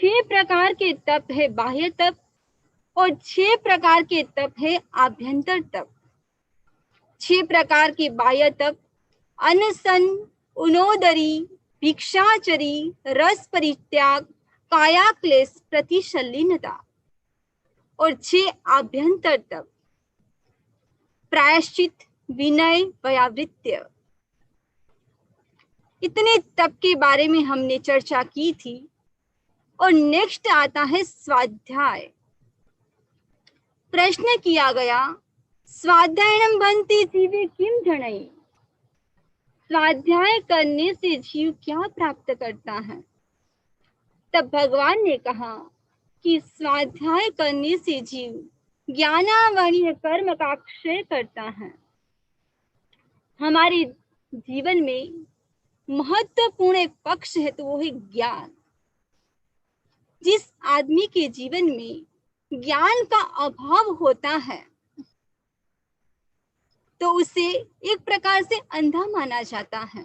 6 प्रकार के तप है बाह्य तप और 6 प्रकार के तप है आभ्यंतर तप। 6 प्रकार के बाह्य तप अनशन, उनोदरी, भिक्षाचरी, रस परित्याग, काया क्लेश, प्रतिशल्लीनता। और 6 आभ्यंतर तप प्रायश्चित, विनय, वयावृत्य। इतने तप के बारे में हमने चर्चा की थी। और नेक्स्ट आता है स्वाध्याय। प्रश्न किया गया, स्वाध्यायनम भन्ति जीवे किम जनयि? स्वाध्याय करने से जीव क्या प्राप्त करता है? तब भगवान ने कहा कि स्वाध्याय करने से जीव ज्ञानावरणीय कर्म का क्षय करता है। हमारे जीवन में महत्वपूर्ण एक पक्ष है तो वो है ज्ञान। जिस आदमी के जीवन में ज्ञान का अभाव होता है तो उसे एक प्रकार से अंधा माना जाता है।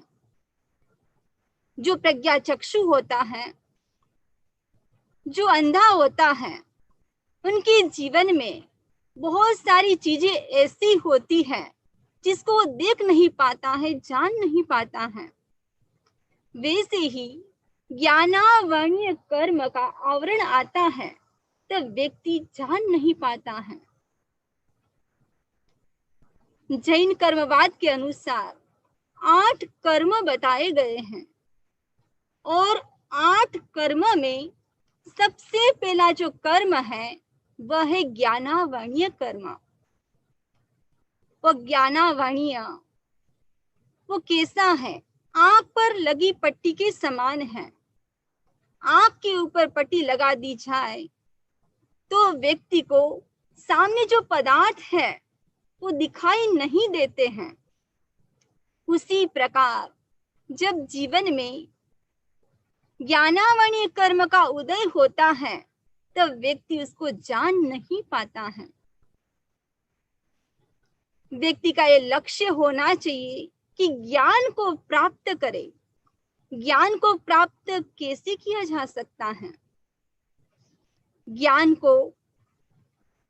जो प्रज्ञा चक्षु होता है, जो अंधा होता है, उनके जीवन में बहुत सारी चीजें ऐसी होती हैं जिसको वो देख नहीं पाता है, जान नहीं पाता है। वैसे ही ज्ञानावरणीय कर्म का आवरण आता है तब व्यक्ति जान नहीं पाता है। जैन कर्मवाद के अनुसार 8 कर्म बताए गए हैं और 8 कर्म में सबसे पहला जो कर्म है वह है ज्ञानावरणीय कर्म। वो ज्ञानावरणीय वो कैसा है? आंख पर लगी पट्टी के समान है। आंख के ऊपर पट्टी लगा दी जाए तो व्यक्ति को सामने जो पदार्थ है वो दिखाई नहीं देते हैं। उसी प्रकार जब जीवन में ज्ञानावरणीय कर्म का उदय होता है तब व्यक्ति उसको जान नहीं पाता है। व्यक्ति का ये लक्ष्य होना चाहिए कि ज्ञान को प्राप्त करे। ज्ञान को प्राप्त कैसे किया जा सकता है? ज्ञान को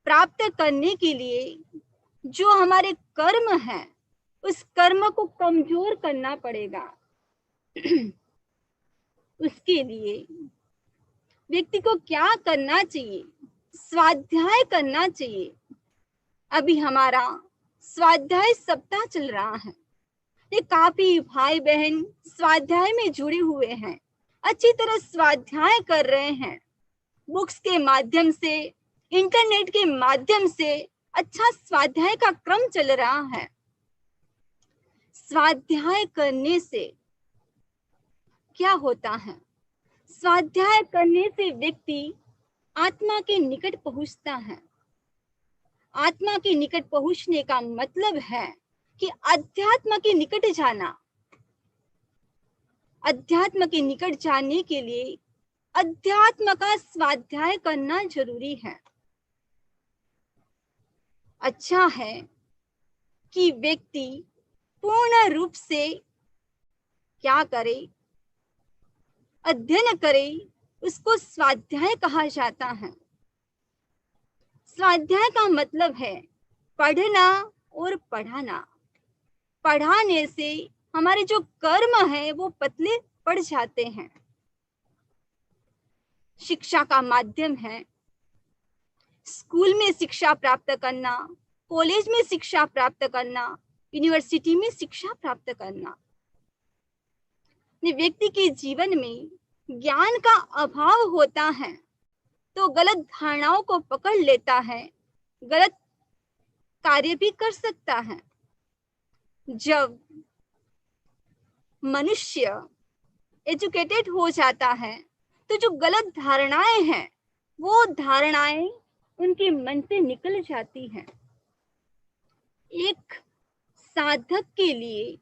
प्राप्त करने के लिए जो हमारे कर्म है उस कर्म को कमजोर करना पड़ेगा। उसके लिए व्यक्ति को क्या करना चाहिए? स्वाध्याय करना चाहिए। अभी हमारा स्वाध्याय सप्ताह चल रहा है। ये काफी भाई बहन स्वाध्याय में जुड़े हुए हैं, अच्छी तरह स्वाध्याय कर रहे हैं। बुक्स के माध्यम से, इंटरनेट के माध्यम से अच्छा स्वाध्याय का क्रम चल रहा है। स्वाध्याय करने से क्या होता है? स्वाध्याय करने से व्यक्ति आत्मा के निकट पहुंचता है। आत्मा के निकट पहुंचने का मतलब है कि अध्यात्म के निकट जाना। अध्यात्म के निकट जाने के लिए अध्यात्म का स्वाध्याय करना जरूरी है। अच्छा है कि व्यक्ति पूर्ण रूप से क्या करे? अध्ययन करे। उसको स्वाध्याय कहा जाता है। स्वाध्याय का मतलब है पढ़ना और पढ़ाना। पढ़ाने से हमारे जो कर्म है वो पतले पड़ जाते हैं। शिक्षा का माध्यम है। स्कूल में शिक्षा प्राप्त करना, कॉलेज में शिक्षा प्राप्त करना, यूनिवर्सिटी में शिक्षा प्राप्त करना। व्यक्ति के जीवन में ज्ञान का अभाव होता है तो गलत धारणाओं को पकड़ लेता है, गलत कार्य भी कर सकता है। जब मनुष्य एजुकेटेड हो जाता है तो जो गलत धारणाएं हैं वो धारणाएं उनके मन से निकल जाती हैं। एक साधक के लिए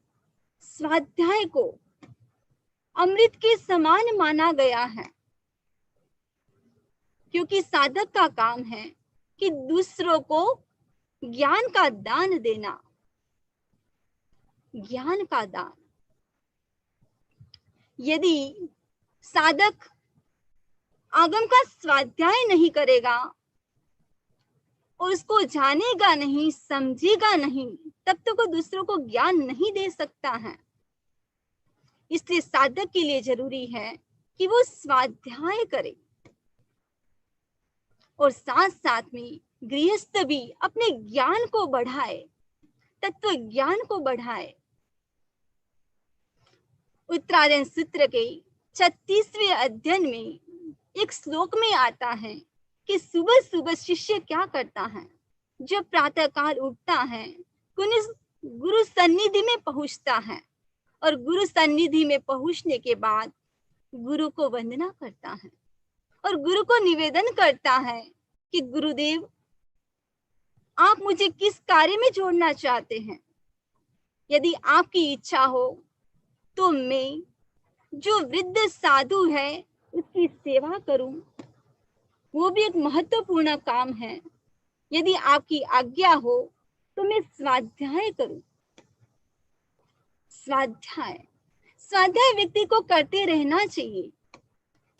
स्वाध्याय को अमृत के समान माना गया है, क्योंकि साधक का काम है कि दूसरों को ज्ञान का दान देना। ज्ञान का दान। यदि साधक आगम का स्वाध्याय नहीं करेगा और उसको जानेगा नहीं, समझेगा नहीं, तब तक वो दूसरों को ज्ञान नहीं दे सकता है। इसलिए साधक के लिए जरूरी है कि वो स्वाध्याय करे और साथ साथ में गृहस्थ भी अपने ज्ञान को बढ़ाए, तत्व ज्ञान को बढ़ाए। उत्तरायण सूत्र के 36वें अध्ययन में एक श्लोक में आता है कि सुबह सुबह शिष्य क्या करता है, जब प्रातः काल उठता है, गुरु सन्निधि में पहुंचता है और गुरु सन्निधि में पहुंचने के बाद गुरु को वंदना करता है और गुरु को निवेदन करता है कि गुरुदेव, आप मुझे किस कार्य में जोड़ना चाहते हैं। यदि आपकी इच्छा हो तो मैं जो वृद्ध साधु है उसकी सेवा करूं, वो भी एक महत्वपूर्ण काम है। यदि आपकी आज्ञा हो तो मैं स्वाध्याय करूं। स्वाध्याय व्यक्ति को करते रहना चाहिए।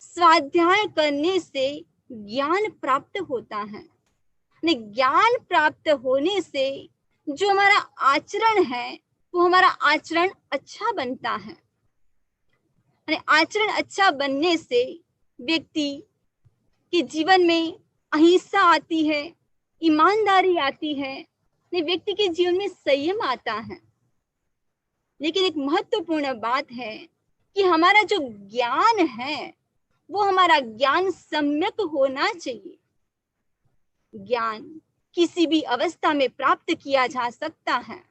स्वाध्याय करने से ज्ञान प्राप्त होता है। ज्ञान प्राप्त होने से जो हमारा आचरण है वो हमारा आचरण अच्छा बनता है। आचरण अच्छा बनने से व्यक्ति के जीवन में अहिंसा आती है, ईमानदारी आती है, व्यक्ति के जीवन में संयम आता है। लेकिन एक महत्वपूर्ण बात है कि हमारा जो ज्ञान है वो हमारा ज्ञान सम्यक होना चाहिए। ज्ञान किसी भी अवस्था में प्राप्त किया जा सकता है।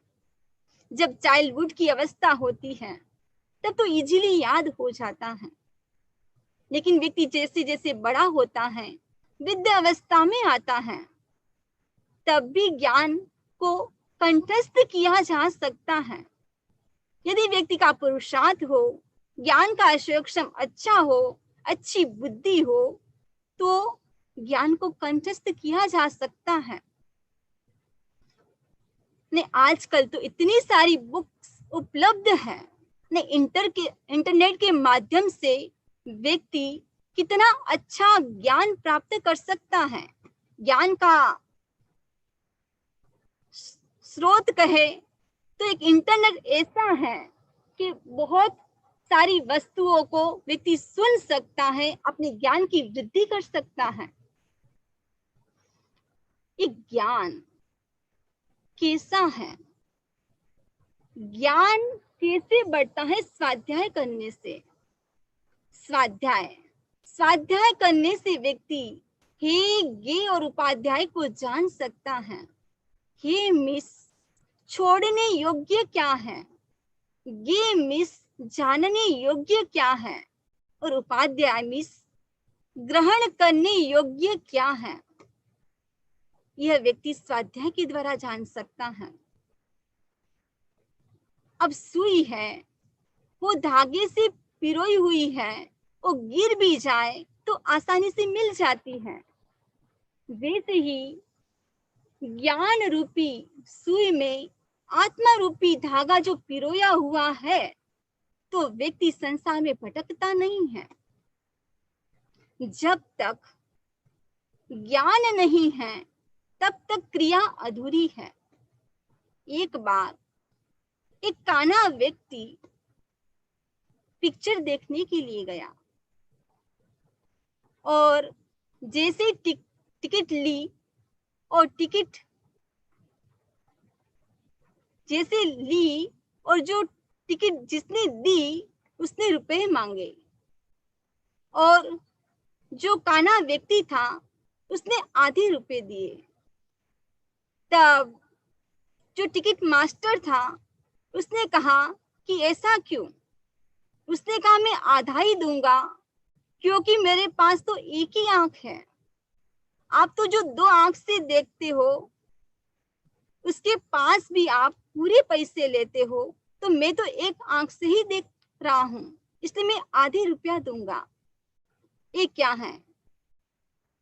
जब चाइल्डहुड की अवस्था होती है तब तो इजीली याद हो जाता है, लेकिन व्यक्ति जैसे जैसे बड़ा होता है, वृद्ध अवस्था में आता है, तब भी ज्ञान को कंठस्थ किया जा सकता है। यदि व्यक्ति का पुरुषार्थ हो, ज्ञान का आशयक्षम अच्छा हो, अच्छी बुद्धि हो, तो ज्ञान को कंठस्थ किया जा सकता है। आजकल तो इतनी सारी बुक्स उपलब्ध है। इंटरनेट के माध्यम से व्यक्ति कितना अच्छा ज्ञान प्राप्त कर सकता है। ज्ञान का स्रोत कहे तो एक इंटरनेट ऐसा है कि बहुत सारी वस्तुओं को व्यक्ति सुन सकता है, अपने ज्ञान की वृद्धि कर सकता है। एक ज्ञान कैसा है, ज्ञान कैसे बढ़ता है? स्वाध्याय करने से। स्वाध्याय करने से व्यक्ति हे गे और उपाध्याय को जान सकता है। हे मिस, छोड़ने योग्य क्या है? गे मिस, जानने योग्य क्या है? और उपाध्याय मिस, ग्रहण करने योग्य क्या है? यह व्यक्ति स्वाध्याय के द्वारा जान सकता है। अब सुई है, वो धागे से पिरोई हुई है, वो गिर भी जाए तो आसानी से मिल जाती है। वैसे ही ज्ञान रूपी सुई में आत्मा रूपी धागा जो पिरोया हुआ है, तो व्यक्ति संसार में भटकता नहीं है। जब तक ज्ञान नहीं है तब तक क्रिया अधूरी है। एक बार एक काना व्यक्ति पिक्चर देखने के लिए गया और जैसे टिकट ली और टिकट जैसे ली और जो टिकट जिसने दी उसने रुपए मांगे और जो काना व्यक्ति था उसने आधे रुपए दिए। तब जो टिकट मास्टर था उसने कहा कि ऐसा क्यों? उसने कहा मैं आधा ही दूंगा क्योंकि मेरे पास तो एक ही आंख है। आप तो जो दो आंख से देखते हो उसके पास भी आप पूरे पैसे लेते हो, तो मैं तो एक आंख से ही देख रहा हूं, इसलिए मैं आधे रुपया दूंगा। ये क्या है?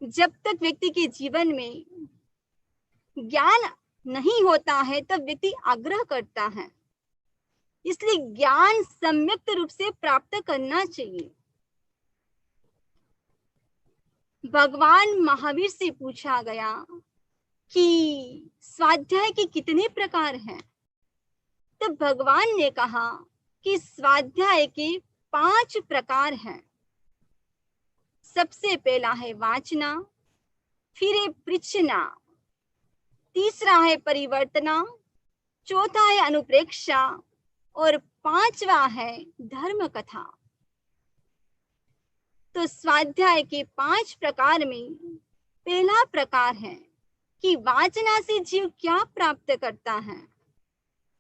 जब तक व्यक्ति के जीवन में ज्ञान नहीं होता है तब व्यक्ति आग्रह करता है। इसलिए ज्ञान सम्यक रूप से प्राप्त करना चाहिए। भगवान महावीर से पूछा गया कि स्वाध्याय के कितने प्रकार हैं। तब भगवान ने कहा कि स्वाध्याय के 5 प्रकार हैं। सबसे पहला है वाचना, फिर है पृच्छना, तीसरा है परिवर्तना, चौथा है अनुप्रेक्षा और 5वां है धर्म कथा। तो स्वाध्याय के 5 प्रकार में पहला प्रकार है कि वाचना से जीव क्या प्राप्त करता है।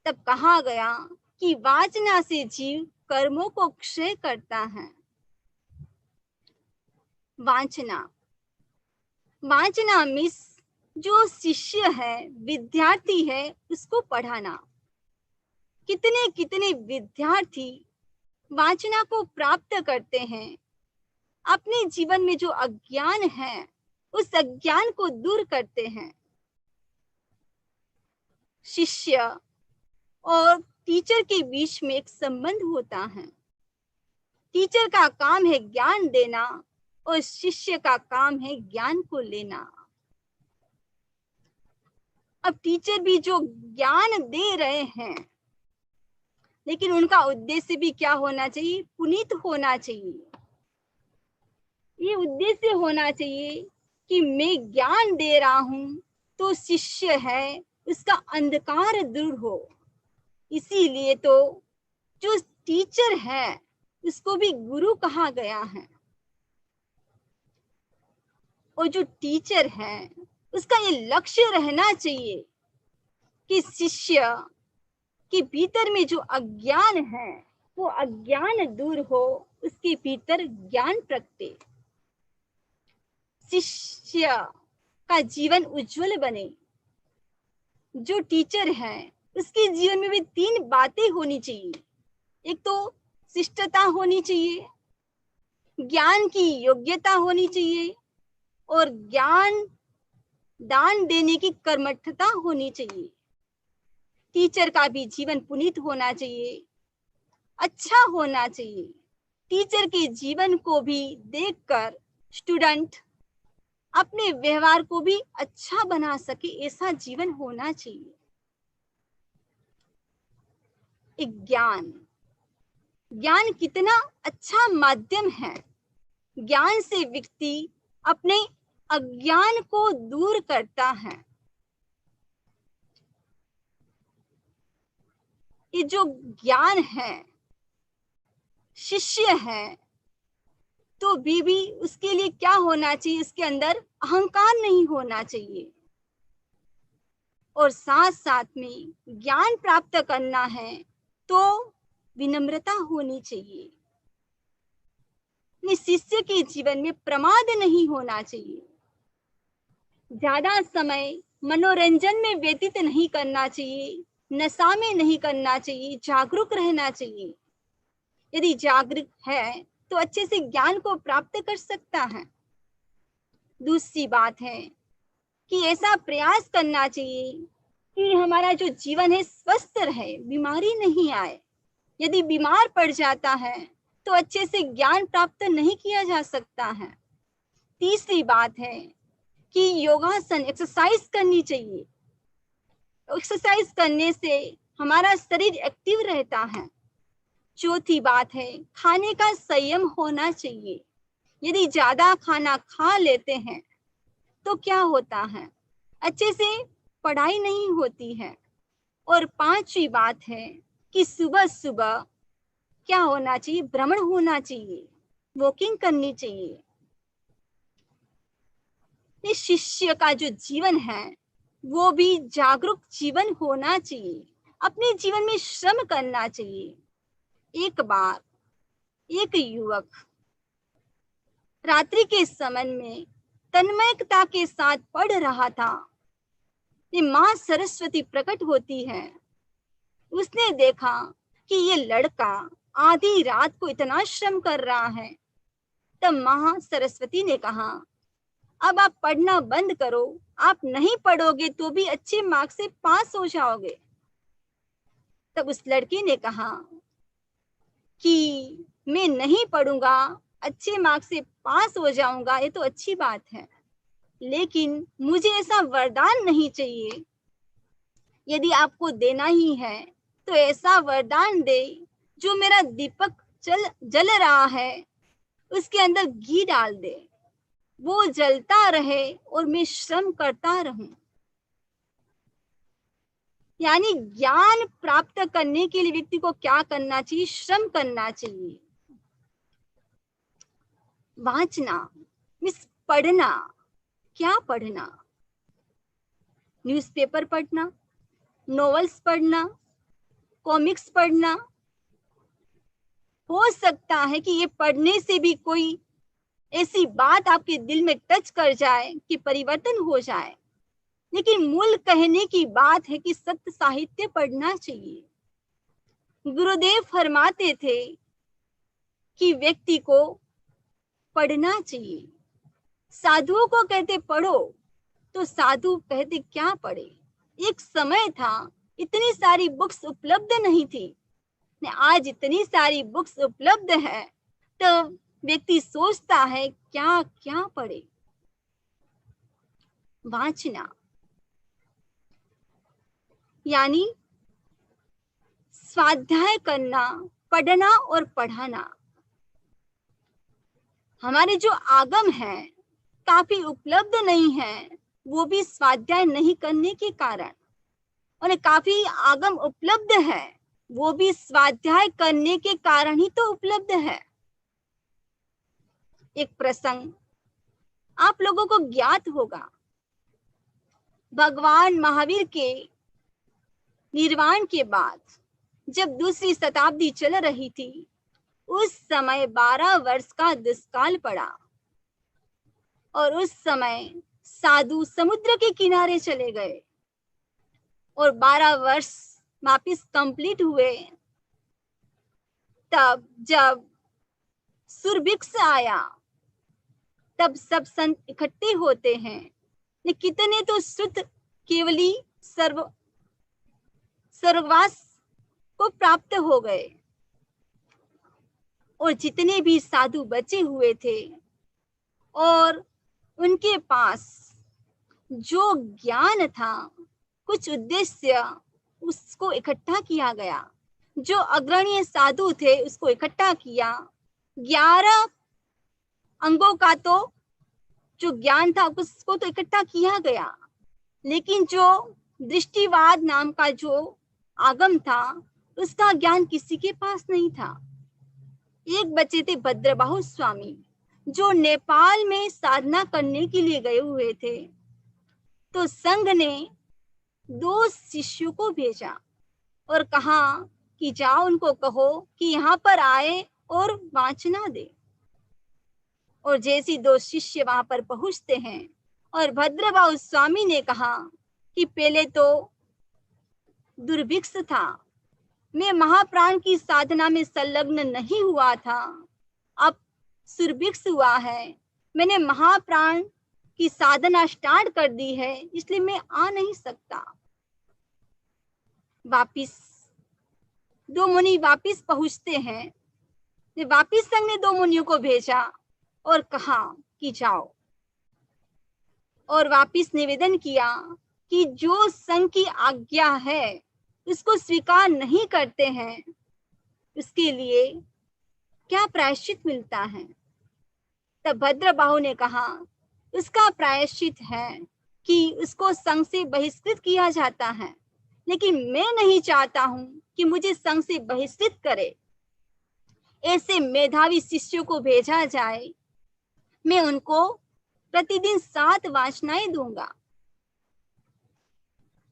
तब कहा गया कि वाचना से जीव कर्मों को क्षय करता है। वाचना में जो शिष्य है, विद्यार्थी है, उसको पढ़ाना। कितने कितने विद्यार्थी वाचना को प्राप्त करते हैं, अपने जीवन में जो अज्ञान है उस अज्ञान को दूर करते हैं। शिष्य और टीचर के बीच में एक संबंध होता है। टीचर का काम है ज्ञान देना और शिष्य का काम है ज्ञान को लेना। अब टीचर भी जो ज्ञान दे रहे हैं, लेकिन उनका उद्देश्य भी क्या होना चाहिए? पुनीत होना चाहिए। ये उद्देश्य होना चाहिए कि मैं ज्ञान दे रहा हूं तो शिष्य है उसका अंधकार दूर हो। इसीलिए तो जो टीचर है उसको भी गुरु कहा गया है। और जो टीचर है उसका ये लक्ष्य रहना चाहिए कि शिष्य के भीतर में जो अज्ञान है वो अज्ञान दूर हो, उसके भीतर ज्ञान प्रगटे, शिष्य का जीवन उज्जवल बने। जो टीचर है उसके जीवन में भी 3 बातें होनी चाहिए। एक तो शिष्टता होनी चाहिए, ज्ञान की योग्यता होनी चाहिए और ज्ञान दान देने की कर्मठता होनी चाहिए। टीचर का भी जीवन पुनीत होना चाहिए, अच्छा होना चाहिए। टीचर के जीवन को भी देखकर स्टूडेंट अपने व्यवहार को भी अच्छा बना सके, ऐसा जीवन होना चाहिए। एक ज्ञान कितना अच्छा माध्यम है। ज्ञान से व्यक्ति अपने अज्ञान को दूर करता है। ये जो ज्ञान है, शिष्य है तो भी उसके लिए क्या होना चाहिए? उसके अंदर अहंकार नहीं होना चाहिए। और साथ साथ में ज्ञान प्राप्त करना है तो विनम्रता होनी चाहिए। शिष्य के जीवन में प्रमाद नहीं होना चाहिए। ज्यादा समय मनोरंजन में व्यतीत नहीं करना चाहिए, नशा में नहीं करना चाहिए, जागरूक रहना चाहिए। यदि जागरूक है तो अच्छे से ज्ञान को प्राप्त कर सकता है। दूसरी बात है कि ऐसा प्रयास करना चाहिए कि हमारा जो जीवन है स्वस्थ रहे, बीमारी नहीं आए। यदि बीमार पड़ जाता है तो अच्छे से ज्ञान प्राप्त नहीं किया जा सकता है। तीसरी बात है कि योगासन, एक्सरसाइज करनी चाहिए। एक्सरसाइज करने से हमारा शरीर एक्टिव रहता है। चौथी बात है खाने का संयम होना चाहिए। यदि ज्यादा खाना खा लेते हैं तो क्या होता है? अच्छे से पढ़ाई नहीं होती है। और 5वीं बात है कि सुबह सुबह क्या होना चाहिए? भ्रमण होना चाहिए, वॉकिंग करनी चाहिए। ये शिष्य का जो जीवन है वो भी जागरूक जीवन होना चाहिए। अपने जीवन में श्रम करना चाहिए। एक बार एक युवक रात्रि के समय में तन्मयता के साथ पढ़ रहा था। ये मां सरस्वती प्रकट होती है। उसने देखा कि ये लड़का आधी रात को इतना श्रम कर रहा है। तब मां सरस्वती ने कहा, अब आप पढ़ना बंद करो, आप नहीं पढ़ोगे तो भी अच्छे मार्क्स से पास हो जाओगे। तब उस लड़के ने कहा कि मैं नहीं पढ़ूंगा, अच्छे मार्क्स से पास हो जाऊंगा, ये तो अच्छी बात है, लेकिन मुझे ऐसा वरदान नहीं चाहिए। यदि आपको देना ही है तो ऐसा वरदान दे जो मेरा दीपक जल रहा है उसके अंदर घी डाल दे, वो जलता रहे और मैं श्रम करता रहूं। यानी ज्ञान प्राप्त करने के लिए व्यक्ति को क्या करना चाहिए? श्रम करना चाहिए। वांचना मीन्स पढ़ना। क्या पढ़ना? न्यूज़पेपर पढ़ना, नॉवेल्स पढ़ना, कॉमिक्स पढ़ना। हो सकता है कि ये पढ़ने से भी कोई ऐसी बात आपके दिल में टच कर जाए कि परिवर्तन हो जाए, लेकिन मूल कहने की बात है कि सत्य साहित्य पढ़ना चाहिए। गुरुदेव फरमाते थे कि व्यक्ति को पढ़ना चाहिए। साधुओं को कहते पढ़ो, तो साधु कहते क्या पढ़े? एक समय था इतनी सारी बुक्स उपलब्ध नहीं थी, आज इतनी सारी बुक्स उपलब्ध है, तो व्यक्ति सोचता है क्या क्या पढ़े। वांचना यानी स्वाध्याय करना, पढ़ना और पढ़ाना। हमारे जो आगम है काफी उपलब्ध नहीं है, वो भी स्वाध्याय नहीं करने के कारण, और काफी आगम उपलब्ध है वो भी स्वाध्याय करने के कारण ही तो उपलब्ध है। एक प्रसंग आप लोगों को ज्ञात होगा, भगवान महावीर के निर्वाण के बाद जब दूसरी शताब्दी चल रही थी, उस समय 12 वर्ष का दुष्काल पड़ा और उस समय साधु समुद्र के किनारे चले गए और 12 वर्ष वापिस कंप्लीट हुए। तब जब सुरभिक्ष आया तब सब संत इकट्ठे होते हैं, कितने तो शुद्ध केवली स्वर्गवास को प्राप्त हो गए और जितने भी साधु बचे हुए थे और उनके पास जो ज्ञान था, कुछ उद्देश्य, उसको इकट्ठा किया गया। जो अग्रणी साधु थे उसको इकट्ठा किया। 11 अंगों का तो जो ज्ञान था उसको तो इकट्ठा किया गया, लेकिन जो दृष्टिवाद नाम का जो आगम था उसका ज्ञान किसी के पास नहीं था। एक बचे थे भद्रबाहु स्वामी, जो नेपाल में साधना करने के लिए गए हुए थे। तो संघ ने 2 शिष्यों को भेजा और कहा कि जाओ उनको कहो कि यहाँ पर आए और वांचना दे। और जैसी 2 शिष्य वहां पर पहुंचते हैं और भद्रबाहु स्वामी ने कहा कि पहले तो दुर्भिक्ष था, मैं महाप्राण की साधना में संलग्न नहीं हुआ था, अब सुरभिक्ष हुआ है, मैंने महाप्राण की साधना स्टार्ट कर दी है, इसलिए मैं आ नहीं सकता। वापिस 2 मुनि वापिस पहुंचते हैं। वापिस संघ ने 2 मुनियों को भेजा और कहा कि जाओ, और वापिस निवेदन किया कि जो संघ की आज्ञा है उसको स्वीकार नहीं करते हैं, उसके लिए क्या प्रायश्चित मिलता है? तब भद्रबाहु ने कहा उसका प्रायश्चित है कि उसको संघ से बहिष्कृत किया जाता है, लेकिन मैं नहीं चाहता हूं कि मुझे संघ से बहिष्कृत करे। ऐसे मेधावी शिष्यों को भेजा जाए, मैं उनको प्रतिदिन 7 वाचनाएं दूंगा।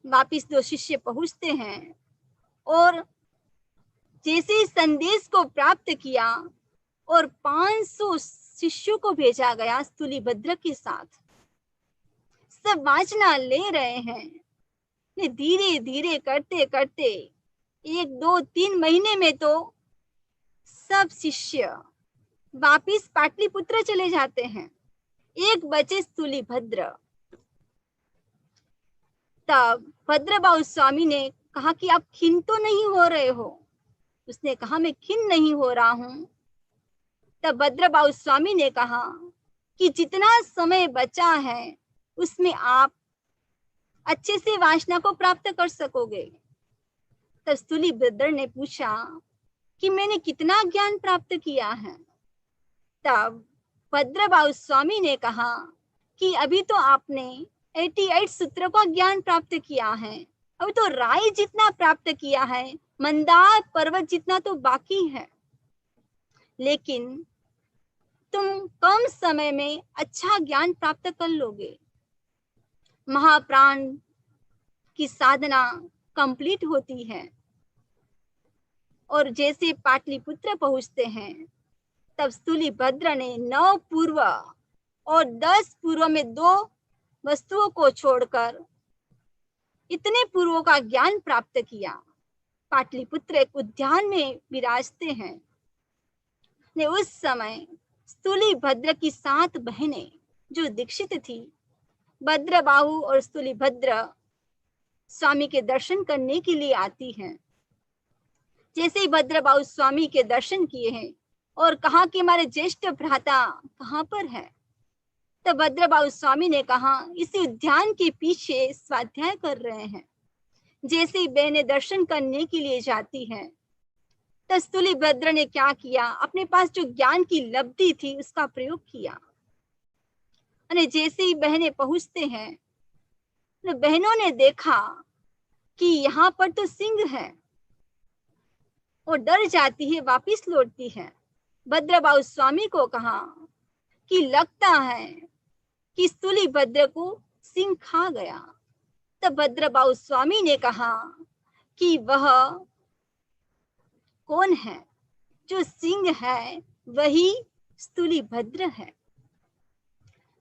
वापिस 2 शिष्य पहुंचते हैं और जैसे संदेश को प्राप्त किया और 500 शिष्यों को भेजा गया स्थूलीभद्र के साथ। सब वाचना ले रहे हैं। धीरे धीरे करते करते 1, 2, 3 महीने में तो सब शिष्य वापिस पाटलिपुत्र चले जाते हैं। एक बचे स्थूलीभद्र। तब भद्रबाहु स्वामी ने कहा कि आप खिन्न तो नहीं हो रहे हो? उसने कहा मैं खिन्न नहीं हो रहा हूं, तब भद्रबाहु स्वामी ने कहा कि जितना समय बचा है उसमें आप अच्छे से वासना को प्राप्त कर सकोगे। तब स्थूलीभद्र ने पूछा कि मैंने कितना ज्ञान प्राप्त किया है। तब भद्रबाहु स्वामी ने कहा कि अभी तो आपने 88 सूत्रों का ज्ञान प्राप्त किया है, अभी तो राय जितना प्राप्त किया है, मंदार पर्वत जितना तो बाकी है, लेकिन तुम कम समय में अच्छा ज्ञान प्राप्त कर लोगे। महाप्राण की साधना कंप्लीट होती है और जैसे पाटलिपुत्र पहुंचते हैं तब स्थूलीभद्र ने 9 पूर्व और 10 पूर्व में 2 वस्तुओं को छोड़कर इतने पूर्वों का ज्ञान प्राप्त किया। पाटलिपुत्र एक उद्यान में विराजते हैं। ने उस समय स्थूलीभद्र की 7 बहनें जो दीक्षित थी, भद्रबाहु और स्थूलीभद्र स्वामी के दर्शन करने के लिए आती हैं। जैसे ही भद्रबाहु स्वामी के दर्शन किए हैं और कहा कि हमारे ज्येष्ठ भ्राता कहाँ पर है, तब भद्रबाहु स्वामी ने कहा इसी उद्यान के पीछे स्वाध्याय कर रहे हैं। जैसे ही बहनें दर्शन करने के लिए जाती हैं, तब स्थूलीभद्र ने क्या किया, अपने पास जो ज्ञान की लब्धि थी उसका प्रयोग किया। और जैसे ही बहनें पहुंचते हैं तो बहनों ने देखा कि यहाँ पर तो सिंह है और डर जाती है, वापिस लौटती है। भद्रबाहु स्वामी को कहा कि लगता है कि स्थूलीभद्र को सिंह खा गया। तब भद्रबाहु स्वामी ने कहा कि वह कौन है, जो सिंह है वही स्थूलीभद्र है।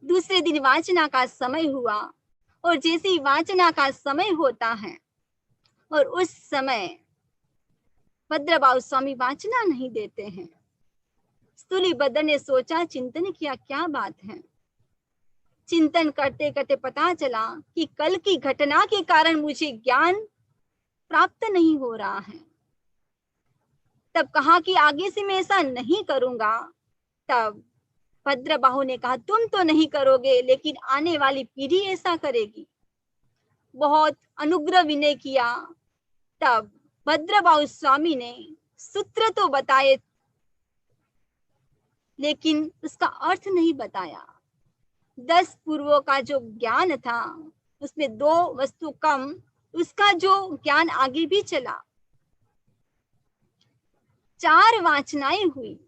दूसरे दिन वाचना का समय हुआ और जैसे ही वाचना का समय होता है और उस समय भद्रबाहु स्वामी वाचना नहीं देते हैं। स्थूलीभद्र ने सोचा, चिंतन किया, क्या बात है। चिंतन करते करते पता चला कि कल की घटना के कारण मुझे ज्ञान प्राप्त नहीं हो रहा है। तब कहा कि आगे से मैं ऐसा नहीं करूंगा। तब भद्रबाहु ने कहा तुम तो नहीं करोगे, लेकिन आने वाली पीढ़ी ऐसा करेगी। बहुत अनुग्रह विनय किया। तब भद्रबाहु स्वामी ने सूत्र तो बताए लेकिन उसका अर्थ नहीं बताया। 10 पूर्वों का जो ज्ञान था उसमें 2 वस्तु कम, उसका जो ज्ञान आगे भी चला। 4 वाचनाएं हुई।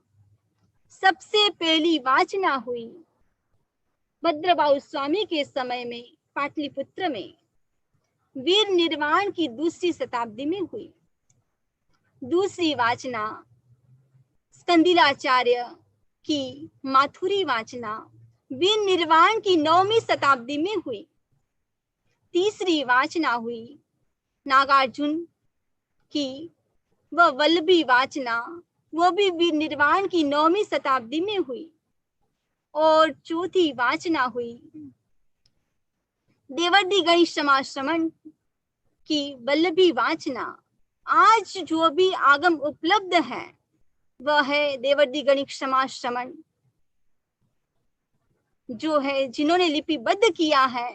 सबसे पहली वाचना हुई भद्रबाहु स्वामी के समय में पाटलिपुत्र में, वीर निर्वाण की दूसरी शताब्दी में हुई। दूसरी वाचना स्कंदिलाचार्य की माथुरी वाचना वीर निर्वाण की 9वीं शताब्दी में हुई। तीसरी वाचना हुई नागार्जुन की, वह वल्लभी वाचना, वो भी वीर निर्वाण की 9वीं शताब्दी में हुई। और चौथी वाचना हुई देवर्षि गणेशमाश्रमण की वल्लभी वाचना। आज जो भी आगम उपलब्ध है वह है देवर्षि गणेशमाश्रमण, जो है जिन्होंने लिपिबद्ध किया है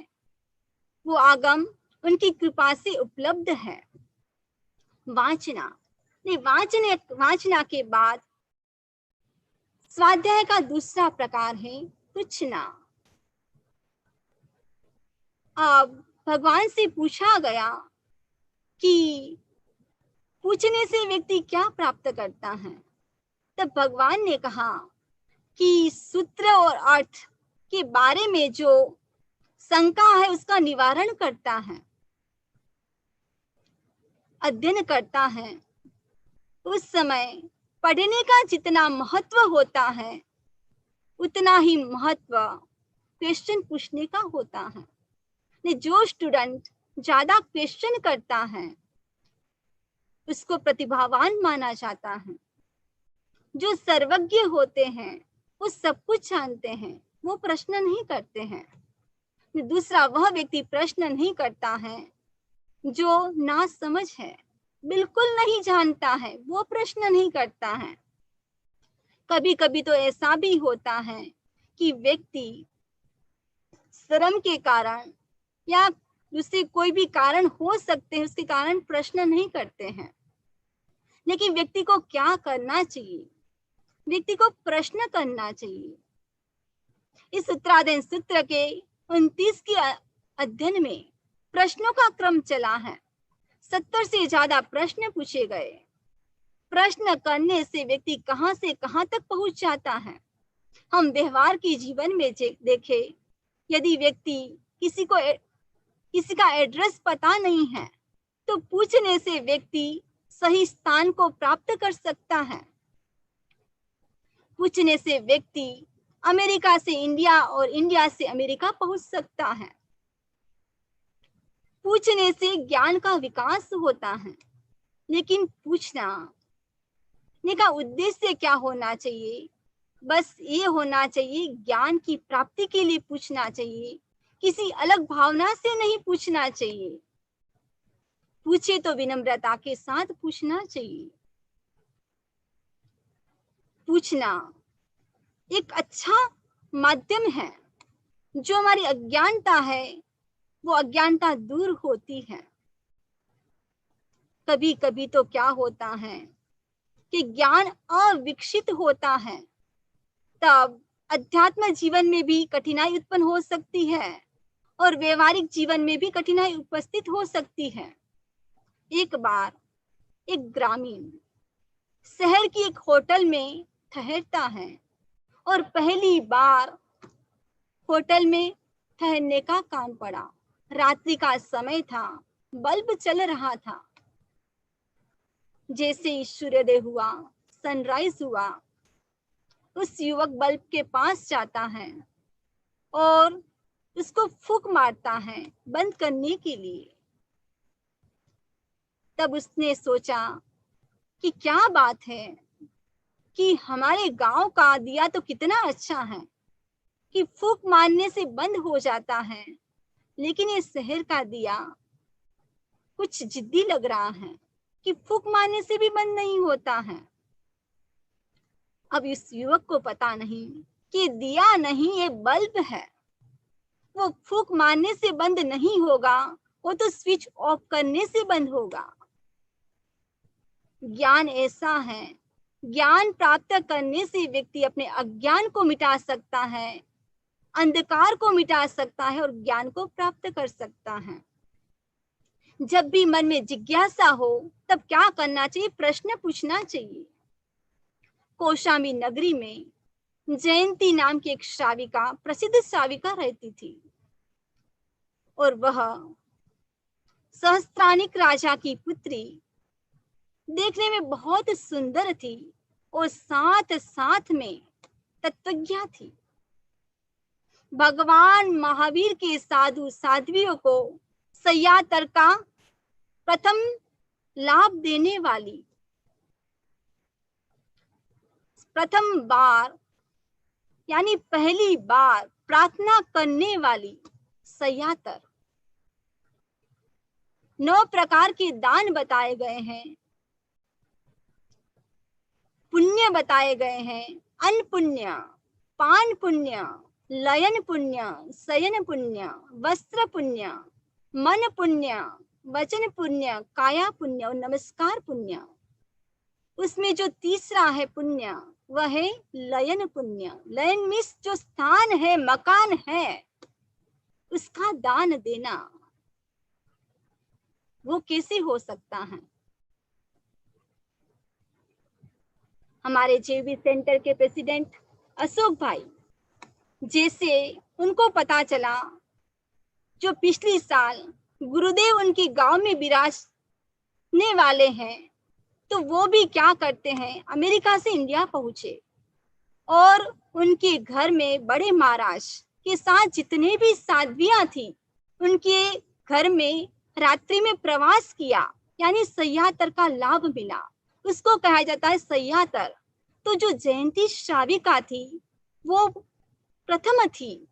वो आगम उनकी कृपा से उपलब्ध है। वाचना वाचना के बाद स्वाध्याय का दूसरा प्रकार है पूछना। अब भगवान से पूछा गया कि पूछने से व्यक्ति क्या प्राप्त करता है। तब भगवान ने कहा कि सूत्र और अर्थ के बारे में जो शंका है उसका निवारण करता है, अध्ययन करता है। उस समय पढ़ने का जितना महत्व होता है उतना ही महत्व क्वेश्चन पूछने का होता है। जो स्टूडेंट ज्यादा क्वेश्चन करता है उसको प्रतिभावान माना जाता है। जो सर्वज्ञ होते हैं वो सब कुछ जानते हैं, वो प्रश्न नहीं करते हैं। दूसरा वह व्यक्ति प्रश्न नहीं करता है जो ना समझ है, बिल्कुल नहीं जानता है, वो प्रश्न नहीं करता है। कभी कभी तो ऐसा भी होता है कि व्यक्ति शर्म के कारण या दूसरे कोई भी कारण हो सकते हैं, उसके कारण प्रश्न नहीं करते हैं। लेकिन व्यक्ति को क्या करना चाहिए? व्यक्ति को प्रश्न करना चाहिए। इस उत्तराध्ययन सूत्र के 29 के अध्ययन में प्रश्नों का क्रम चला है। 70 से ज्यादा प्रश्न पूछे गए। प्रश्न करने से व्यक्ति कहां से कहां तक पहुंच जाता है। हम व्यवहार के जीवन में देखें, यदि व्यक्ति किसी का एड्रेस पता नहीं है तो पूछने से व्यक्ति सही स्थान को प्राप्त कर सकता है। पूछने से व्यक्ति अमेरिका से इंडिया और इंडिया से अमेरिका पहुंच सकता है। पूछने से ज्ञान का विकास होता है। लेकिन पूछने का उद्देश्य क्या होना चाहिए? बस ये होना चाहिए, ज्ञान की प्राप्ति के लिए पूछना चाहिए, किसी अलग भावना से नहीं पूछना चाहिए। पूछे तो विनम्रता के साथ पूछना चाहिए। पूछना एक अच्छा माध्यम है। जो हमारी अज्ञानता है वो अज्ञानता दूर होती है। कभी कभी तो क्या होता है कि ज्ञान अविकसित होता है, तब अध्यात्म जीवन में भी कठिनाई उत्पन्न हो सकती है और व्यवहारिक जीवन में भी कठिनाई उपस्थित हो सकती है। एक बार एक ग्रामीण शहर की एक होटल में ठहरता है और पहली बार होटल में ठहरने का काम पड़ा। रात्रि का समय था, बल्ब चल रहा था। जैसे ही सूर्योदय हुआ, सनराइज हुआ, उस युवक बल्ब के पास जाता है और उसको फूंक मारता है बंद करने के लिए। तब उसने सोचा कि क्या बात है कि हमारे गांव का दिया तो कितना अच्छा है कि फूंक मारने से बंद हो जाता है, लेकिन ये शहर का दिया कुछ जिद्दी लग रहा है कि फूंक मारने से भी बंद नहीं होता है। अब इस युवक को पता नहीं कि दिया नहीं, ये बल्ब है। वो फूंक मारने से बंद नहीं होगा, वो तो स्विच ऑफ करने से बंद होगा। ज्ञान ऐसा है, ज्ञान प्राप्त करने से व्यक्ति अपने अज्ञान को मिटा सकता है, अंधकार को मिटा सकता है और ज्ञान को प्राप्त कर सकता है। जब भी मन में जिज्ञासा हो तब क्या करना चाहिए? प्रश्न पूछना चाहिए। कौशाम्बी नगरी में जयंती नाम की एक श्राविका, प्रसिद्ध श्राविका रहती थी और वह सहस्त्रानिक राजा की पुत्री देखने में बहुत सुंदर थी और साथ साथ में तत्वज्ञा थी। भगवान महावीर के साधु साध्वियों को सयातर का प्रथम लाभ देने वाली, प्रथम बार यानी पहली बार प्रार्थना करने वाली सयातर। 9 प्रकार के दान बताए गए हैं, पुण्य बताए गए हैं। अन्न पुण्य, पान पुण्य, लयन पुण्य, शयन पुण्य, वस्त्र पुण्य, मन पुण्य, वचन पुण्य, काया पुण्य और नमस्कार पुण्य। उसमें जो तीसरा है पुण्य, वह है लयन पुण्य। लयन मीन्स जो स्थान है, मकान है, उसका दान देना। वो कैसे हो सकता है? हमारे जेबी सेंटर के प्रेसिडेंट अशोक भाई, जैसे उनको पता चला जो पिछले साल गुरुदेव उनके गांव में विराजने वाले हैं, तो वो भी क्या करते हैं, अमेरिका से इंडिया पहुंचे और उनके घर में बड़े महाराज के साथ जितने भी साध्वियां थी, उनके घर में रात्रि में प्रवास किया, यानी सयातर का लाभ मिला। उसको कहा जाता है सयातर। तो जो जयंती श्राविका थी वो प्रथम थी,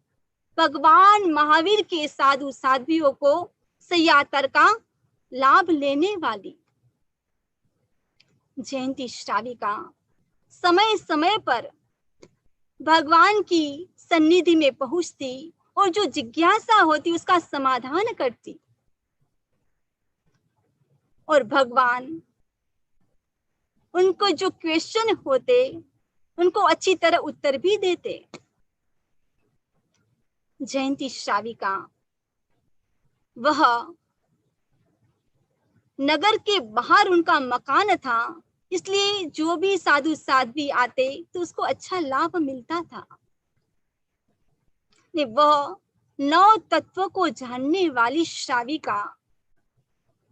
भगवान महावीर के साधु साध्वियों को सयातर का लाभ लेने वाली। जयंती श्राविका समय समय पर भगवान की सन्निधि में पहुंचती और जो जिज्ञासा होती उसका समाधान करती, और भगवान उनको जो क्वेश्चन होते उनको अच्छी तरह उत्तर भी देते। जयंती श्राविका वह नगर के बाहर उनका मकान था, इसलिए जो भी साधु साध्वी आते तो उसको अच्छा लाभ मिलता था। वह 9 तत्व को जानने वाली श्राविका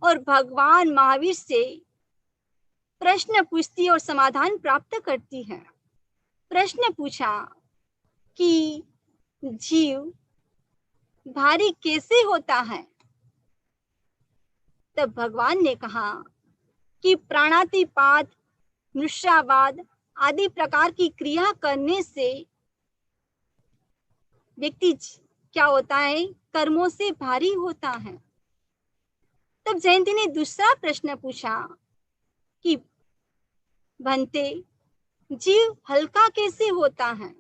और भगवान महावीर से प्रश्न पूछती और समाधान प्राप्त करती है। प्रश्न पूछा कि जीव भारी कैसे होता है? तब भगवान ने कहा कि प्राणातिपात, मृषावाद आदि प्रकार की क्रिया करने से व्यक्ति क्या होता है? कर्मों से भारी होता है। तब जयंती ने दूसरा प्रश्न पूछा कि भंते जीव हल्का कैसे होता है?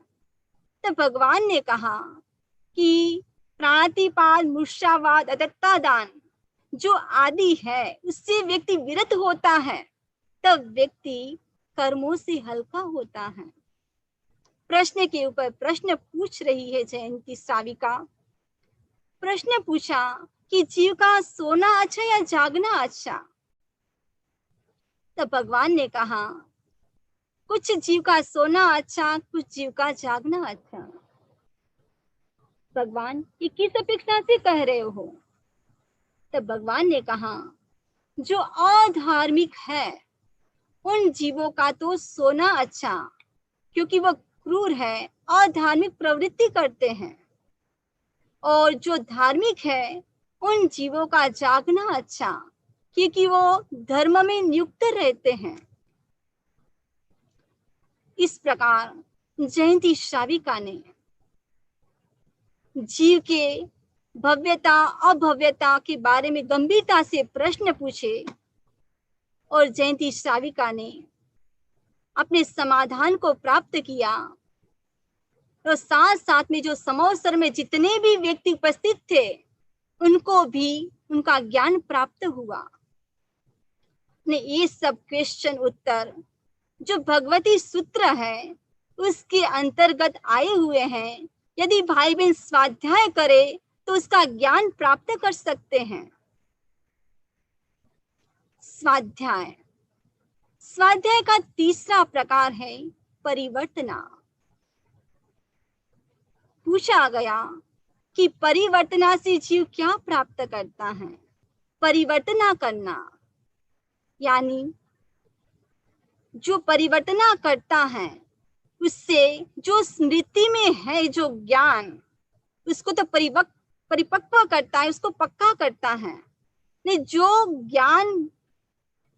तब भगवान ने कहा कि प्राणातिपात, मूर्छावाद, अदत्तादान जो आदि है उससे व्यक्ति विरत होता है, तब व्यक्ति कर्मों से हल्का होता है। प्रश्न के ऊपर प्रश्न पूछ रही है जयंती श्राविका। प्रश्न पूछा कि जीव का सोना अच्छा या जागना अच्छा? तब भगवान ने कहा कुछ जीव का सोना अच्छा, कुछ जीव का जागना अच्छा। भगवान ये किस अपेक्षा से कह रहे हो? तब भगवान ने कहा जो अधार्मिक है उन जीवों का तो सोना अच्छा, क्योंकि वह क्रूर है, अधार्मिक प्रवृत्ति करते हैं, और जो धार्मिक है उन जीवों का जागना अच्छा, क्योंकि वो धर्म में नियुक्त रहते हैं। इस प्रकार जयंती श्राविका ने जीव के भव्यता अभव्यता के बारे में गंभीरता से प्रश्न पूछे, और जयंती श्राविका ने अपने समाधान को प्राप्त किया। और साथ साथ में जो समवसर में जितने भी व्यक्ति उपस्थित थे उनको भी उनका ज्ञान प्राप्त हुआ। ने ये सब क्वेश्चन उत्तर जो भगवती सूत्र है उसके अंतर्गत आए हुए हैं। यदि भाई बहन स्वाध्याय करे तो उसका ज्ञान प्राप्त कर सकते हैं। स्वाध्याय स्वाध्याय का तीसरा प्रकार है परिवर्तना। पूछा गया कि परिवर्तना से जीव क्या प्राप्त करता है? परिवर्तना करना यानी जो परिवर्तना करता है उससे जो स्मृति में है जो ज्ञान उसको तो परिपक्व करता है, उसको पक्का करता है। नहीं, जो ज्ञान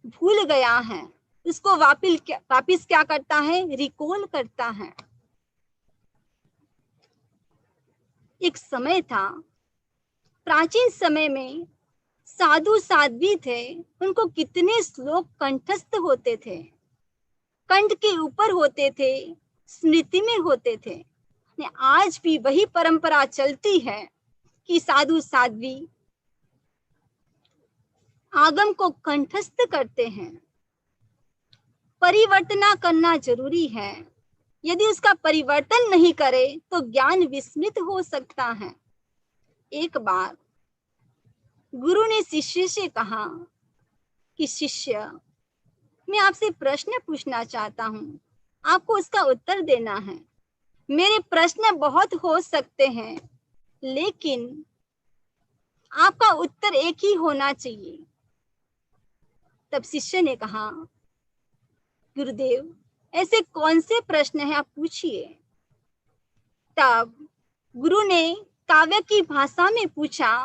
भूल गया है उसको वापिस क्या करता है? रिकॉल करता है। एक समय था, प्राचीन समय में साधु साध्वी थे, उनको कितने श्लोक कंठस्थ होते थे, कंठ के ऊपर होते थे, स्मृति में होते थे। आज भी वही परंपरा चलती है कि साधु साध्वी आगम को कंठस्थ करते हैं। परिवर्तना करना जरूरी है। यदि उसका परिवर्तन नहीं करे तो ज्ञान विस्मृत हो सकता है। एक बार गुरु ने शिष्य से कहा कि शिष्य, मैं आपसे प्रश्न पूछना चाहता हूँ, आपको उसका उत्तर देना है। मेरे प्रश्न बहुत हो सकते हैं लेकिन आपका उत्तर एक ही होना चाहिए। तब शिष्य ने कहा, गुरुदेव ऐसे कौन से प्रश्न हैं, आप पूछिए। तब गुरु ने काव्य की भाषा में पूछा,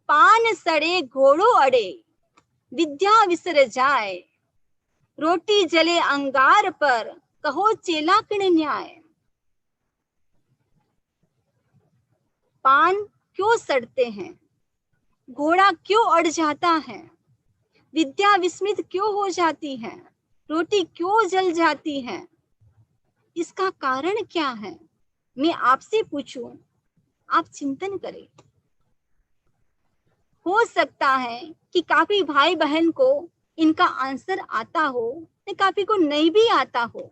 पान सड़े घोड़ों अड़े, विद्या विसर जाए, रोटी जले अंगार पर, कहो चेला किण न्याय। पान क्यों सड़ते हैं? घोड़ा क्यों अड़ जाता है? विद्या विस्मृत क्यों हो जाती है? रोटी क्यों जल जाती है? इसका कारण क्या है? मैं आपसे पूछूं, आप चिंतन करें। हो सकता है कि काफी भाई बहन को इनका आंसर आता हो, या काफी को नहीं भी आता हो,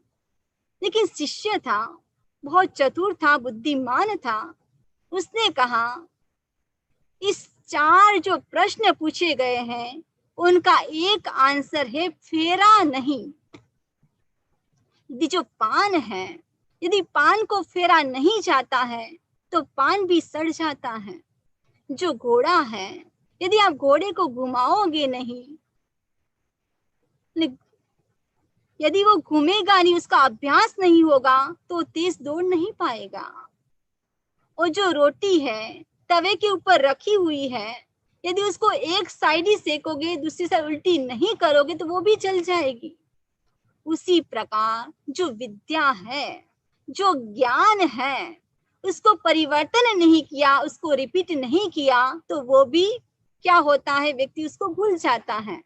लेकिन शिष्य था, बहुत चतुर था, बुद्धिमान था। उसने कहा, इस 4 जो प्रश्न पूछे गए हैं उनका एक आंसर है फेरा नहीं। यदि जो पान है, यदि पान को फेरा नहीं जाता है तो पान भी सड़ जाता है। जो घोड़ा है, यदि आप घोड़े को घुमाओगे नहीं, यदि वो घूमेगा नहीं, उसका अभ्यास नहीं होगा, तो तेज दौड़ नहीं पाएगा। और जो रोटी है तवे के ऊपर रखी हुई है, यदि उसको एक साइड ही सेकोगे, दूसरी साइड उल्टी नहीं करोगे तो वो भी जल जाएगी। उसी प्रकार जो विद्या है, जो ज्ञान है, उसको परिवर्तन नहीं किया, उसको रिपीट नहीं किया, तो वो भी क्या होता है, व्यक्ति उसको भूल जाता है।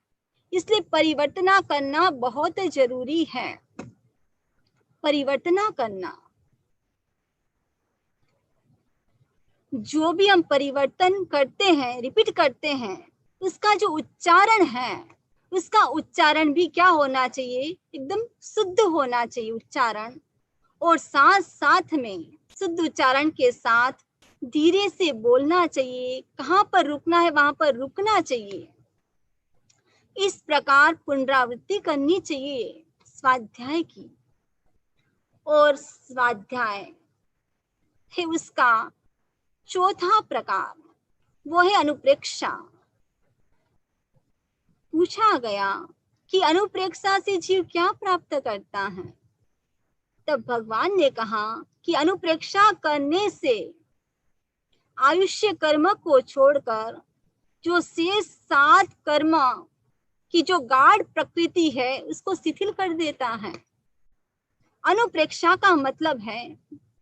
इसलिए परिवर्तना करना बहुत जरूरी है। परिवर्तना करना, जो भी हम परिवर्तन करते हैं, रिपीट करते हैं, उसका जो उच्चारण है, उसका उच्चारण भी क्या होना चाहिए, एकदम शुद्ध होना चाहिए उच्चारण। और साथ साथ में शुद्ध उच्चारण के साथ धीरे से बोलना चाहिए, कहाँ पर रुकना है वहां पर रुकना चाहिए। इस प्रकार पुनरावृत्ति करनी चाहिए स्वाध्याय की। और स्वाध्याय है उसका चौथा प्रकार, वो है अनुप्रेक्षा। पूछा गया कि अनुप्रेक्षा से जीव क्या प्राप्त करता है? तब भगवान ने कहा कि अनुप्रेक्षा करने से आयुष्य कर्म को छोड़कर जो शेष 7 कर्म की जो गाढ़ प्रकृति है उसको शिथिल कर देता है। अनुप्रेक्षा का मतलब है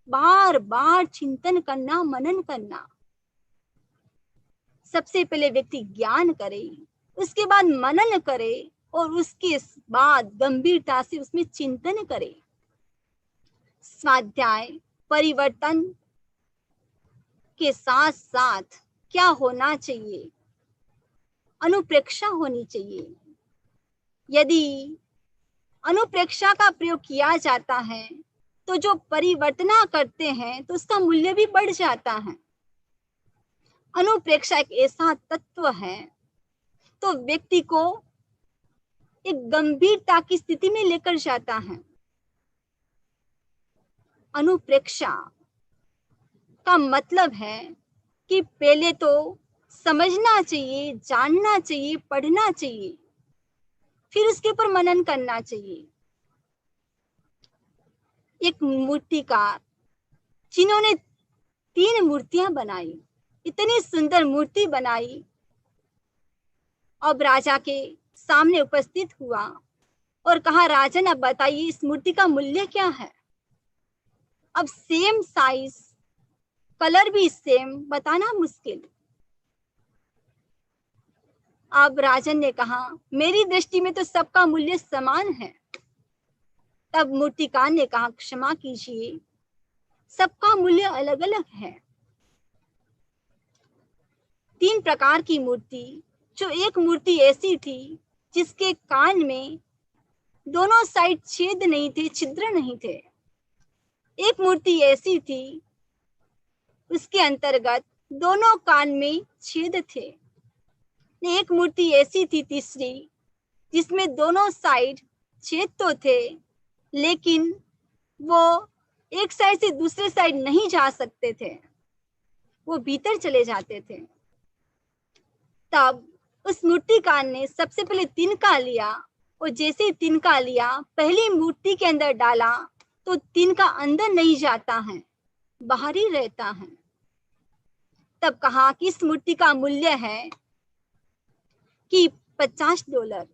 बार बार चिंतन करना, मनन करना। सबसे पहले व्यक्ति ज्ञान करे, उसके बाद मनन करे, और उसके बाद गंभीरता से उसमें चिंतन करे। स्वाध्याय परिवर्तन के साथ साथ क्या होना चाहिए, अनुप्रेक्षा होनी चाहिए। यदि अनुप्रेक्षा का प्रयोग किया जाता है तो जो परिवर्तना करते हैं तो उसका मूल्य भी बढ़ जाता है। अनुप्रेक्षा एक ऐसा तत्व है तो व्यक्ति को एक गंभीरता की स्थिति में लेकर जाता है। अनुप्रेक्षा का मतलब है कि पहले तो समझना चाहिए, जानना चाहिए, पढ़ना चाहिए, फिर उसके ऊपर मनन करना चाहिए। एक मूर्तिकार जिन्होंने 3 मूर्तियां बनाई, इतनी सुंदर मूर्ति बनाई, अब राजा के सामने उपस्थित हुआ और कहा, राजन अब बताइए इस मूर्ति का मूल्य क्या है? अब सेम साइज, कलर भी सेम, बताना मुश्किल। अब राजन ने कहा, मेरी दृष्टि में तो सबका मूल्य समान है। तब मूर्तिकार ने कहा, क्षमा कीजिए, सबका मूल्य अलग अलग है। 3 प्रकार की मूर्ति, जो एक मूर्ति ऐसी थी जिसके कान में दोनों साइड छेद नहीं थे, छिद्र नहीं थे। एक मूर्ति ऐसी थी उसके अंतर्गत दोनों कान में छेद थे। एक मूर्ति ऐसी थी तीसरी, जिसमें दोनों साइड छेद तो थे, लेकिन वो एक साइड से दूसरे साइड नहीं जा सकते थे, वो भीतर चले जाते थे। तब उस मूर्तिकार ने सबसे पहले तिनका लिया, और जैसे तिनका लिया पहली मूर्ति के अंदर डाला तो तिनका अंदर नहीं जाता है, बाहर ही रहता है। तब कहा कि इस मूर्ति का मूल्य है कि $50।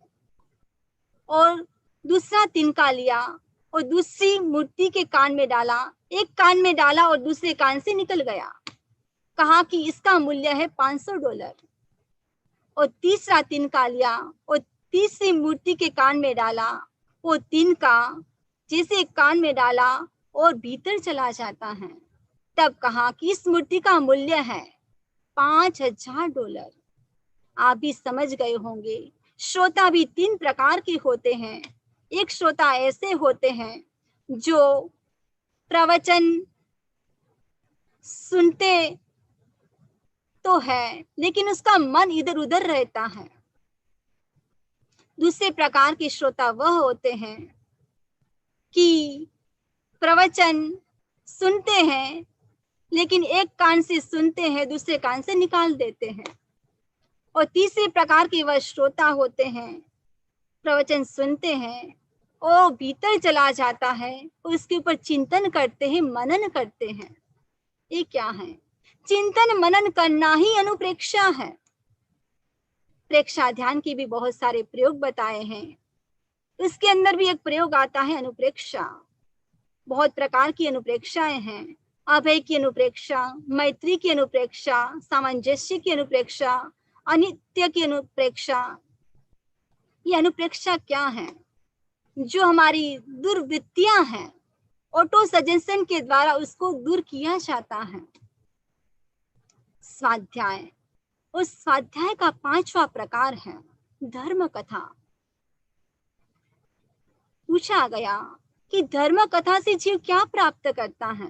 और दूसरा तिनका लिया और दूसरी मूर्ति के कान में डाला, एक कान में डाला और दूसरे कान से निकल गया। कहा कि इसका मूल्य है $500। और तीसरा तिनका लिया और तीसरी मूर्ति के कान में डाला, वो तिनका जैसे कान में डाला और भीतर चला जाता है। तब कहा कि इस मूर्ति का मूल्य है $5000। आप भी समझ गए होंगे। श्रोता भी 3 प्रकार के होते हैं। एक श्रोता ऐसे होते हैं जो प्रवचन सुनते तो है लेकिन उसका मन इधर उधर रहता है। दूसरे प्रकार के श्रोता वह होते हैं कि प्रवचन सुनते हैं लेकिन एक कान से सुनते हैं, दूसरे कान से निकाल देते हैं। और तीसरे प्रकार के वह श्रोता होते हैं, प्रवचन सुनते हैं और भीतर चला जाता है, उसके ऊपर चिंतन करते हैं, मनन करते हैं। ये क्या है? चिंतन मनन करना ही अनुप्रेक्षा है। प्रेक्षा ध्यान के भी बहुत सारे प्रयोग बताए हैं। इसके अंदर भी एक प्रयोग आता है अनुप्रेक्षा। बहुत प्रकार की अनुप्रेक्षाएं हैं। अभय की अनुप्रेक्षा, मैत्री की अनुप्रेक्षा, सामंजस्य की अनुप्रेक्षा, अनित्य की अनुप्रेक्षा। ये अनुप्रेक्षा क्या है? जो हमारी दुर्वृत्तियां हैं, ऑटो सजेशन के द्वारा उसको दूर किया जाता है। स्वाध्याय, उस स्वाध्याय का 5वां प्रकार है धर्म कथा। पूछा गया कि धर्म कथा से जीव क्या प्राप्त करता है?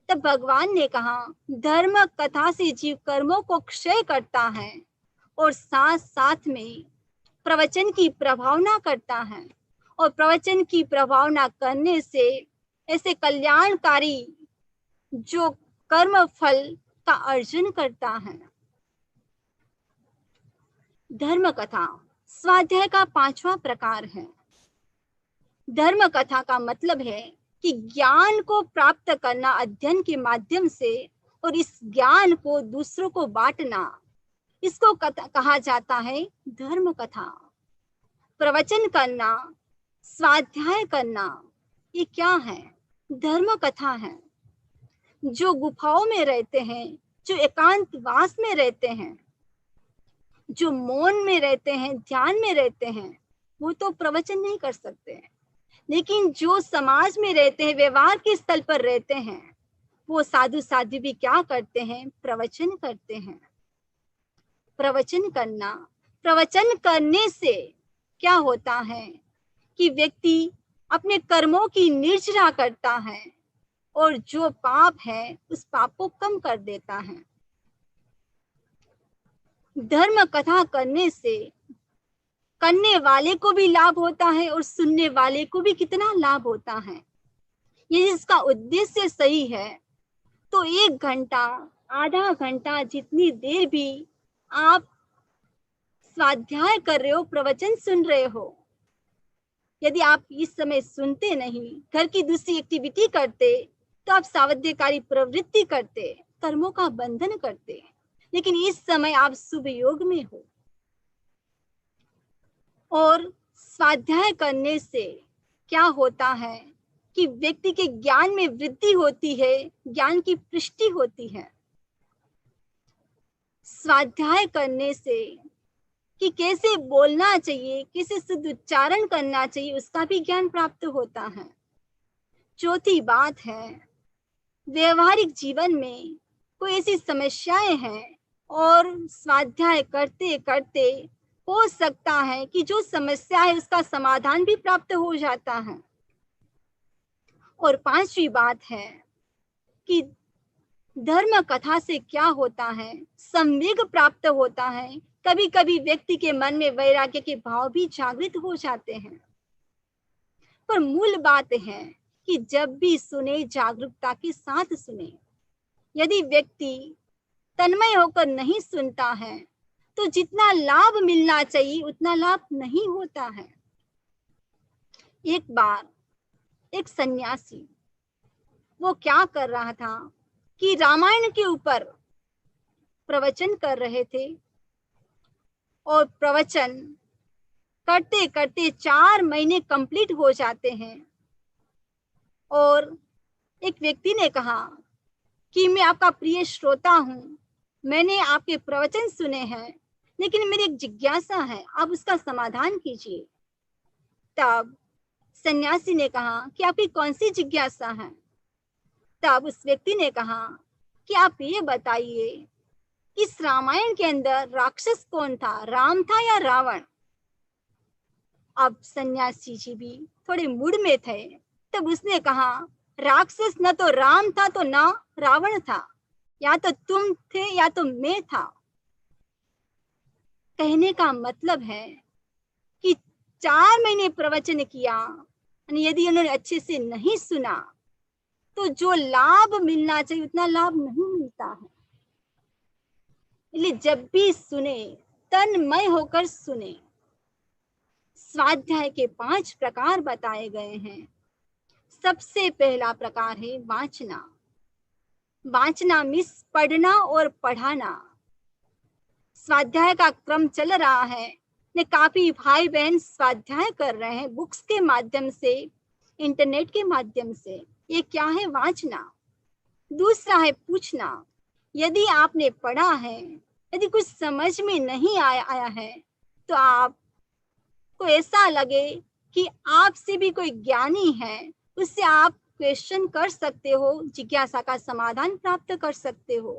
तब भगवान ने कहा, धर्म कथा से जीव कर्मों को क्षय करता है और साथ साथ में प्रवचन की प्रभावना करता है। और प्रवचन की प्रभावना करने से ऐसे कल्याणकारी जो कर्म फल का अर्जन करता है। धर्म कथा स्वाध्याय का 5वां प्रकार है। धर्म कथा का मतलब है कि ज्ञान को प्राप्त करना अध्ययन के माध्यम से और इस ज्ञान को दूसरों को बांटना, इसको कहा जाता है धर्म कथा। प्रवचन करना, स्वाध्याय करना, ये क्या है? धर्म कथा है। जो गुफाओं में रहते हैं, जो एकांतवास में रहते हैं, जो मौन में रहते हैं, ध्यान में रहते हैं, वो तो प्रवचन नहीं कर सकते हैं। लेकिन जो समाज में रहते हैं, व्यवहार के स्थल पर रहते हैं, वो साधु साध्वी भी क्या करते हैं? प्रवचन करते हैं। प्रवचन करना, प्रवचन करने से क्या होता है कि व्यक्ति अपने कर्मों की निर्जरा करता है और जो पाप है उस पाप को कम कर देता है। धर्म कथा करने से करने वाले को भी लाभ होता है और सुनने वाले को भी कितना लाभ होता है। ये इसका उद्देश्य सही है तो 1 घंटा, आधा घंटा, जितनी देर भी आप स्वाध्याय कर रहे हो, प्रवचन सुन रहे हो, यदि आप इस समय सुनते नहीं, घर की दूसरी एक्टिविटी करते, तो आप सावध्यकारी प्रवृत्ति करते, कर्मों का बंधन करते। लेकिन इस समय आप शुभ योग में हो। और स्वाध्याय करने से क्या होता है कि व्यक्ति के ज्ञान में वृद्धि होती है, ज्ञान की पुष्टि होती है। स्वाध्याय करने से कि कैसे बोलना चाहिए, कैसे शुद्ध उच्चारण करना चाहिए, उसका भी ज्ञान प्राप्त होता है। चौथी बात है, व्यवहारिक जीवन में कोई ऐसी समस्याएं हैं और स्वाध्याय करते करते हो सकता है कि जो समस्या है उसका समाधान भी प्राप्त हो जाता है। और 5वीं बात है कि धर्म कथा से क्या होता है? संवेग प्राप्त होता है। कभी कभी व्यक्ति के मन में वैराग्य के भाव भी जागृत हो जाते हैं। पर मूल बात है कि जब भी सुने, जागरूकता के साथ सुने। यदि व्यक्ति तन्मय होकर नहीं सुनता है तो जितना लाभ मिलना चाहिए उतना लाभ नहीं होता है। एक बार एक सन्यासी, वो क्या कर रहा था कि रामायण के ऊपर प्रवचन कर रहे थे और प्रवचन करते करते 4 महीने कंप्लीट हो जाते हैं। और एक व्यक्ति ने कहा कि मैं आपका प्रिय श्रोता हूं, मैंने आपके प्रवचन सुने हैं, लेकिन मेरी एक जिज्ञासा है, आप उसका समाधान कीजिए। तब सन्यासी ने कहा कि आपकी कौन सी जिज्ञासा है? तब उस व्यक्ति ने कहा कि आप ये बताइए, इस रामायण के अंदर राक्षस कौन था, राम था या रावण? अब सन्यासी जी भी थोड़े मूड में थे। तब उसने कहा, राक्षस न तो राम था तो ना रावण था, या तो तुम थे या तो मैं था। कहने का मतलब है कि 4 महीने प्रवचन किया, यदि उन्होंने अच्छे से नहीं सुना तो जो लाभ मिलना चाहिए उतना लाभ नहीं मिलता है। इसलिए जब भी सुने तन्मय होकर सुने। स्वाध्याय के 5 प्रकार बताए गए हैं। सबसे पहला प्रकार है वाचना। वाचना मीन्स पढ़ना और पढ़ाना। स्वाध्याय का क्रम चल रहा है, ने काफी भाई बहन स्वाध्याय कर रहे हैं बुक्स के माध्यम से, इंटरनेट के माध्यम से। ये क्या है? वाचना। दूसरा है पूछना। यदि आपने पढ़ा है, यदि कुछ समझ में नहीं आया है, तो आपको ऐसा लगे कि आपसे भी कोई ज्ञानी है, उससे आप क्वेश्चन कर सकते हो, जिज्ञासा का समाधान प्राप्त कर सकते हो।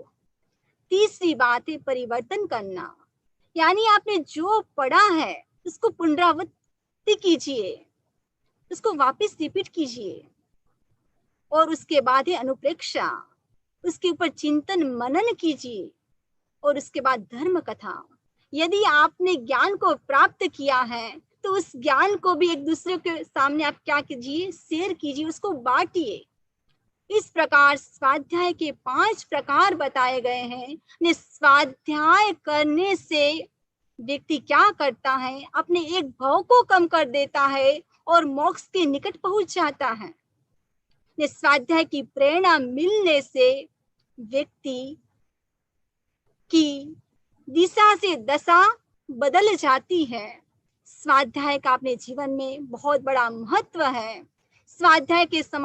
तीसरी बात है परिवर्तन करना, यानी आपने जो पढ़ा है उसको पुनरावृत्ति कीजिए, उसको वापस रिपीट कीजिए। और उसके बाद है अनुप्रेक्षा, उसके ऊपर चिंतन मनन कीजिए। और उसके बाद धर्म कथा। यदि आपने ज्ञान को प्राप्त किया है तो उस ज्ञान को भी एक दूसरे के सामने आप क्या कीजिए? शेयर कीजिए, उसको बांटिए। इस प्रकार स्वाध्याय के 5 प्रकार बताए गए हैं। स्वाध्याय करने से व्यक्ति क्या करता है? अपने एक भव को कम कर देता है और मोक्ष के निकट पहुंच जाता है। स्वाध्याय की प्रेरणा मिलने से व्यक्ति की दिशा से दशा बदल जाती है। स्वाध्याय का अपने जीवन में बहुत बड़ा महत्व है। स्वाध्याय के समान